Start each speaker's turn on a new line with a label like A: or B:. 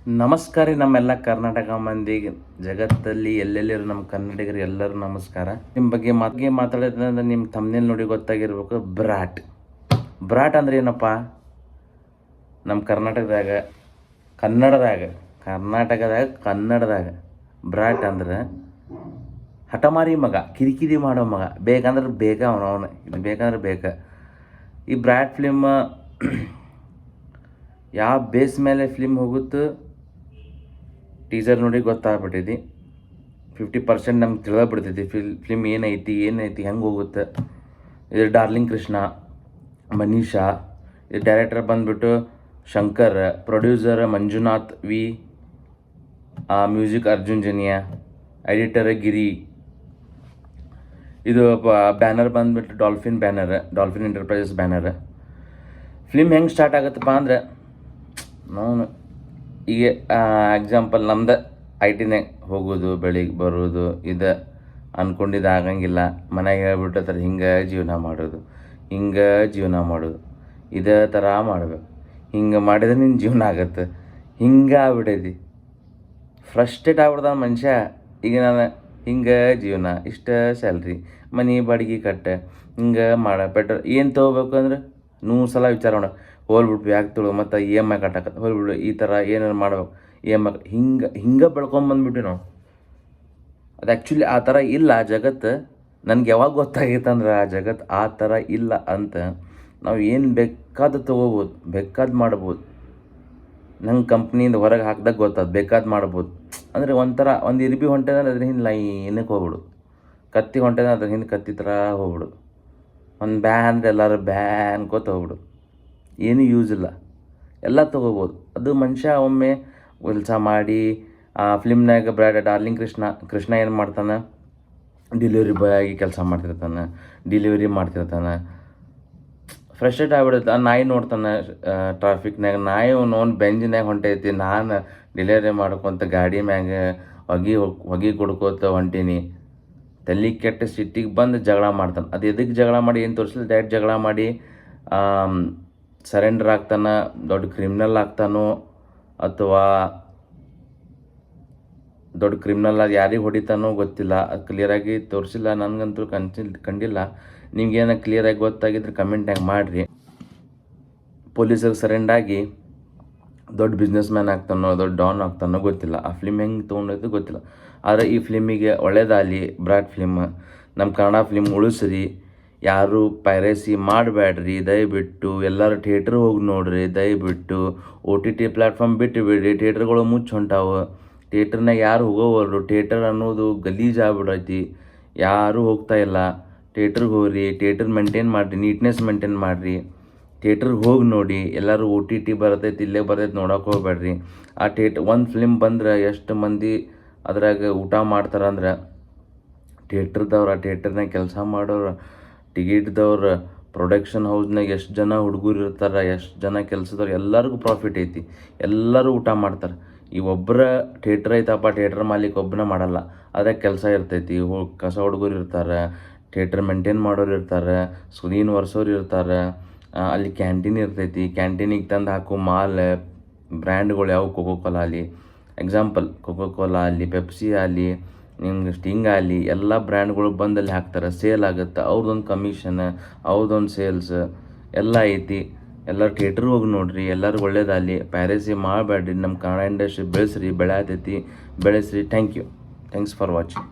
A: ನಮಸ್ಕಾರ ರೀ ನಮ್ಮೆಲ್ಲ ಕರ್ನಾಟಕ ಮಂದಿಗೆ, ಜಗತ್ತಲ್ಲಿ ಎಲ್ಲೆಲ್ಲಿರೋ ನಮ್ಮ ಕನ್ನಡಿಗರು ಎಲ್ಲರೂ ನಮಸ್ಕಾರ. ನಿಮ್ಮ ಬಗ್ಗೆ ಮಾತಾಡೋದಂದ್ರೆ ನಿಮ್ಮ ತಮ್ಮನೇಲಿ ನೋಡಿ ಗೊತ್ತಾಗಿರ್ಬೇಕು. ಬ್ರಾಟ್ ಅಂದ್ರೆ ಏನಪ್ಪ? ನಮ್ಮ ಕನ್ನಡದಾಗ ಬ್ರಾಟ್ ಅಂದ್ರೆ ಹಠಮಾರಿ ಮಗ, ಕಿರಿಕಿರಿ ಮಾಡೋ ಮಗ. ಬೇಕಂದ್ರೆ ಬೇಕ ಅವನು ಇದು ಬೇಕಂದ್ರೆ ಬೇಕ. ಈ ಬ್ರಾಟ್ ಫಿಲ್ಮ್ ಯಾವ ಬೇಸ್ ಮೇಲೆ ಫಿಲ್ಮ್ ಹೋಗುತ್ತೆ ಟೀಸರ್ ನೋಡಿ ಗೊತ್ತಾಗ್ಬಿಟ್ಟೈತಿ. 50% ನಮ್ಗೆ ತಿಳಿದ್ಬಿಡ್ತೈತಿ ಫಿಲ್ಮ್ ಏನೈತಿ ಹೆಂಗೆ ಹೋಗುತ್ತೆ. ಇದು ಡಾರ್ಲಿಂಗ್ ಕೃಷ್ಣ, ಮನೀಷಾ. ಇದು ಡೈರೆಕ್ಟರ್ ಬಂದುಬಿಟ್ಟು Shankar, producer Manjunath V, music Arjun Janya, editor Giri. ಇದು ಬ್ಯಾನರ್ ಬಂದುಬಿಟ್ಟು ಡಾಲ್ಫಿನ್ ಎಂಟರ್ಪ್ರೈಸಸ್ ಬ್ಯಾನರ್. ಫಿಲ್ಮ್ ಹೆಂಗೆ ಸ್ಟಾರ್ಟ್ ಆಗುತ್ತಪ್ಪ ಅಂದ್ರೆ, ನಾವು ಈಗ ಎಕ್ಸಾಂಪಲ್ ನಮ್ದು IT-ನ್ಯಾಗ ಹೋಗೋದು, ಬೆಳಿಗ್ಗೆ ಬರೋದು, ಇದು ಅಂದ್ಕೊಂಡಿದ್ದು ಆಗಂಗಿಲ್ಲ. ಮನೆಗೆ ಹೇಳ್ಬಿಟ್ಟಿರ್ತಾರೆ ಹಿಂಗೆ ಜೀವನ ಮಾಡೋದು, ಇದೇ ಥರ ಮಾಡಬೇಕು, ಹಿಂಗೆ ಮಾಡಿದ್ರೆ ನಿನ್ನ ಜೀವನ ಆಗುತ್ತೆ. ಹಿಂಗೆ ಆಗ್ಬಿಟ್ಟೈತಿ. ಫ್ರಸ್ಟ್ರೇಟ್ ಆಗ್ಬಿಡ್ದ ಮನುಷ್ಯ. ಈಗ ನಾನು ಹಿಂಗೆ ಜೀವನ, ಇಷ್ಟ ಸ್ಯಾಲ್ರಿ, ಮನೆ ಬಾಡಿಗೆ ಕಟ್ಟೆ, ಹಿಂಗೆ ಪೆಟ್ರೋಲ್ ಏನು ತೊಗೋಬೇಕು ಅಂದ್ರೆ 100 ಸಲ ವಿಚಾರ ಮಾಡ. ಹೋಲ್ಬಿಟ್ವಿ ಯಾಕೆ ತೊಳೋ, ಮತ್ತು EMI ಕಟ್ಟಕ್ಕೆ ಹೋಲ್ಬಿಡು, ಈ ಥರ ಏನಾರು ಮಾಡ್ಬೇಕು. EMI ಹಿಂಗೆ ಬೆಳ್ಕೊಂಬಂದ್ಬಿಟ್ಟು ನಾವು. ಅದು ಆ್ಯಕ್ಚುಲಿ ಆ ಥರ ಇಲ್ಲ ಜಗತ್ತು. ನನಗೆ ಯಾವಾಗ ಗೊತ್ತಾಗೈತಂದ್ರೆ ಆ ಜಗತ್ತು ಆ ಥರ ಇಲ್ಲ ಅಂತ. ನಾವು ಏನು ಬೇಕಾದ ತೊಗೋಬೋದು, ಬೇಕಾದ ಮಾಡ್ಬೋದು. ನಂಗೆ ಕಂಪ್ನಿಯಿಂದ ಹೊರಗೆ ಹಾಕಿದಾಗ ಗೊತ್ತಾದ ಬೇಕಾದ ಮಾಡ್ಬೋದು. ಅಂದರೆ ಒಂದು ಇರ್ಬಿ ಹೊಂಟೆ ಅಂದ್ರೆ ಅದ್ರ ಹಿಂದೆ ಲೈನಕ್ಕೆ ಹೋಗ್ಬಿಡು. ಕತ್ತಿ ಹೊಂಟೆ ಅಂದ್ರೆ ಅದ್ರ ಹಿಂದೆ ಕತ್ತಿ ಥರ ಹೋಗ್ಬಿಡು. ಒಂದು ಅಂದ್ರೆ ಎಲ್ಲರೂ ಅನ್ಕೋತ ಹೋಗ್ಬಿಡು. ಏನೂ ಯೂಸ್ ಇಲ್ಲ, ಎಲ್ಲ ತೊಗೋಬೋದು. ಅದು ಮನುಷ್ಯ ಒಮ್ಮೆ ಕೆಲಸ ಮಾಡಿ ಫಿಲ್ಮ್ನಾಗ ಡಾರ್ಲಿಂಗ್ ಕೃಷ್ಣ ಏನು ಮಾಡ್ತಾನೆ, ಡೆಲಿವರಿ ಬಾಯ್ ಆಗಿ ಕೆಲಸ ಡೆಲಿವರಿ ಮಾಡ್ತಿರ್ತಾನೆ. ಫ್ರಸ್ಟ್ರೇಟ್ ಆಗಿಬಿಡುತ್ತೆ. ಆ ನಾಯಿ ನೋಡ್ತಾನೆ ಟ್ರಾಫಿಕ್ನಾಗ, ನಾಯಿ ಅವ್ನು ಬೆಂಜಿನಾಗ ಹೊಂಟೈತಿ, ನಾನು ಡೆಲಿವರಿ ಮಾಡ್ಕೊತ ಗಾಡಿ ಮ್ಯಾಗ ಹೊಗೆ ಕೊಡ್ಕೋತ ಹೊಂಟೀನಿ. ತಲೆ ಕೆಟ್ಟ ಸಿಟ್ಟಿಗೆ ಬಂದು ಜಗಳ ಮಾಡ್ತಾನೆ. ಅದು ಎದಕ್ಕೆ ಜಗಳ ಮಾಡಿ ಏನು ತೋರಿಸಲಿ, ಡೈರೆಕ್ಟ್ ಜಗಳ ಮಾಡಿ ಸರೆಂಡರ್ ಆಗ್ತಾನೆ, ದೊಡ್ಡ ಕ್ರಿಮಿನಲ್ ಆಗ್ತಾನೋ, ಅಥವಾ ದೊಡ್ಡ ಕ್ರಿಮಿನಲ್ ಅದು ಯಾರಿಗೆ ಹೊಡಿತಾನೋ ಗೊತ್ತಿಲ್ಲ. ಅದು ಕ್ಲಿಯರಾಗಿ ತೋರಿಸಿಲ್ಲ, ನನಗಂತೂ ಕಂಡಿಲ್ಲ. ನಿಮ್ಗೇನೋ ಕ್ಲಿಯರಾಗಿ ಗೊತ್ತಾಗಿದ್ರೆ ಕಮೆಂಟ್ನಾಗ ಮಾಡಿರಿ. ಪೊಲೀಸರಿಗೆ ಸರೆಂಡಾಗಿ ದೊಡ್ಡ ಬಿಸ್ನೆಸ್ ಮ್ಯಾನ್ ಆಗ್ತಾನೋ, ದೊಡ್ಡ ಡಾನ್ ಆಗ್ತಾನೋ ಗೊತ್ತಿಲ್ಲ. ಆ ಫಿಲ್ಮ್ ಹೆಂಗೆ ತೊಗೊಂಡೈತೆ ಗೊತ್ತಿಲ್ಲ. ಆದರೆ ಈ ಫಿಲ್ಮಿಗೆ ಒಳ್ಳೇದಾಗಲಿ. ಬ್ರಾಟ್ ಫಿಲ್ಮ್ ನಮ್ಮ ಕನ್ನಡ ಫಿಲ್ಮ್ ಉಳಿಸ್ರಿ. ಯಾರು ಪೈರಸಿ ಮಾಡಬೇಡ್ರಿ ದಯವಿಟ್ಟು. ಎಲ್ಲರೂ ಥಿಯೇಟ್ರ್ ಹೋಗಿ ನೋಡ್ರಿ ದಯವಿಟ್ಟು. OTT ಪ್ಲ್ಯಾಟ್ಫಾರ್ಮ್ ಬಿಟ್ಟು ಬಿಡ್ರಿ. ಥಿಯೇಟ್ರ್ಗಳು ಮುಚ್ಚಿ ಹೊಂಟಾವು. ಥಿಯೇಟ್ರ್ನಾಗ ಯಾರು ಹೋಗೋವಲ್ರು. ಥಿಯೇಟರ್ ಅನ್ನೋದು ಗಲೀಜು ಆಗ್ಬಿಡೈತಿ, ಯಾರೂ ಹೋಗ್ತಾ ಇಲ್ಲ. ಥಿಯೇಟ್ರಿಗೆ ಹೋಗ್ರಿ, ಥಿಯೇಟ್ರ್ ಮೇಂಟೈನ್ ಮಾಡಿರಿ, ನೀಟ್ನೆಸ್ ಮೇಂಟೈನ್ ಮಾಡಿರಿ. ಥಿಯೇಟ್ರಿಗೆ ಹೋಗಿ ನೋಡಿ. ಎಲ್ಲರೂ OTT ಬರ್ತೈತಿ, ಇಲ್ಲೇ ಬರ್ತೈತಿ ನೋಡೋಕೆ ಹೋಗ್ಬೇಡ್ರಿ. ಆ ಒಂದು ಫಿಲ್ಮ್ ಬಂದ್ರೆ ಎಷ್ಟು ಮಂದಿ ಅದ್ರಾಗ ಊಟ ಮಾಡ್ತಾರಂದ್ರೆ, ಥಿಯೇಟ್ರ್ನಾಗ ಕೆಲಸ ಮಾಡೋರು, ಟಿಕೆಟ್ದವ್ರು, ಪ್ರೊಡಕ್ಷನ್ ಹೌಸ್ನಾಗ ಎಷ್ಟು ಜನ ಹುಡುಗರು ಇರ್ತಾರೆ, ಎಷ್ಟು ಜನ ಕೆಲಸದವ್ರು, ಎಲ್ಲರಿಗೂ ಪ್ರಾಫಿಟ್ ಐತಿ. ಎಲ್ಲರೂ ಊಟ ಮಾಡ್ತಾರೆ. ಈ ಒಬ್ಬರ ಥಿಯೇಟ್ರ್ ಐತಪ್ಪ, ಥಿಯೇಟ್ರ್ ಮಾಲೀಕ ಒಬ್ಬನೇ ಮಾಡಲ್ಲ. ಅದ್ರಾಗ ಕೆಲಸ ಇರ್ತೈತಿ. ಕಸ ಹುಡುಗರು ಇರ್ತಾರೆ, ಥಿಯೇಟ್ರ್ ಮೇಂಟೈನ್ ಮಾಡೋರು ಇರ್ತಾರೆ, ಸ್ಕ್ರೀನ್ ಒರೆಸೋರು ಇರ್ತಾರೆ, ಅಲ್ಲಿ ಕ್ಯಾಂಟೀನ್ ಇರ್ತೈತಿ. ಕ್ಯಾಂಟೀನಿಗೆ ತಂದು ಹಾಕೋ ಬ್ರ್ಯಾಂಡ್ಗಳು ಯಾವ ಕೋಕೋ-ಕೋಲಾ ಆಗಲಿ, ಎಕ್ಸಾಂಪಲ್ ಕೋಕೋ-ಕೋಲಾ ಆಗಲಿ, ಪೆಪ್ಸಿ ಆಗಲಿ, ನಿಮ್ಗೆ ಸ್ಟಿಂಗ್ ಆಗಲಿ, ಎಲ್ಲ ಬ್ರ್ಯಾಂಡ್ಗಳು ಬಂದಲ್ಲಿ ಹಾಕ್ತಾರೆ. ಸೇಲ್ ಆಗುತ್ತೆ, ಅವ್ರದ್ದೊಂದು ಕಮಿಷನ್, ಅವ್ರದ್ದೊಂದು ಸೇಲ್ಸ್ ಎಲ್ಲ ಐತಿ. ಎಲ್ಲರೂ ಥಿಯೇಟ್ರಿಗೆ ಹೋಗಿ ನೋಡಿರಿ. ಎಲ್ಲರಿಗೂ ಒಳ್ಳೇದಾಗಲಿ. ಪೈರಸಿ ಮಾಡಬೇಡ್ರಿ. ನಮ್ಮ ಕನ್ನಡ ಇಂಡಸ್ಟ್ರಿ ಬೆಳೆಸ್ರಿ, ಬೆಳೆಸ್ರಿ. Thanks for watching.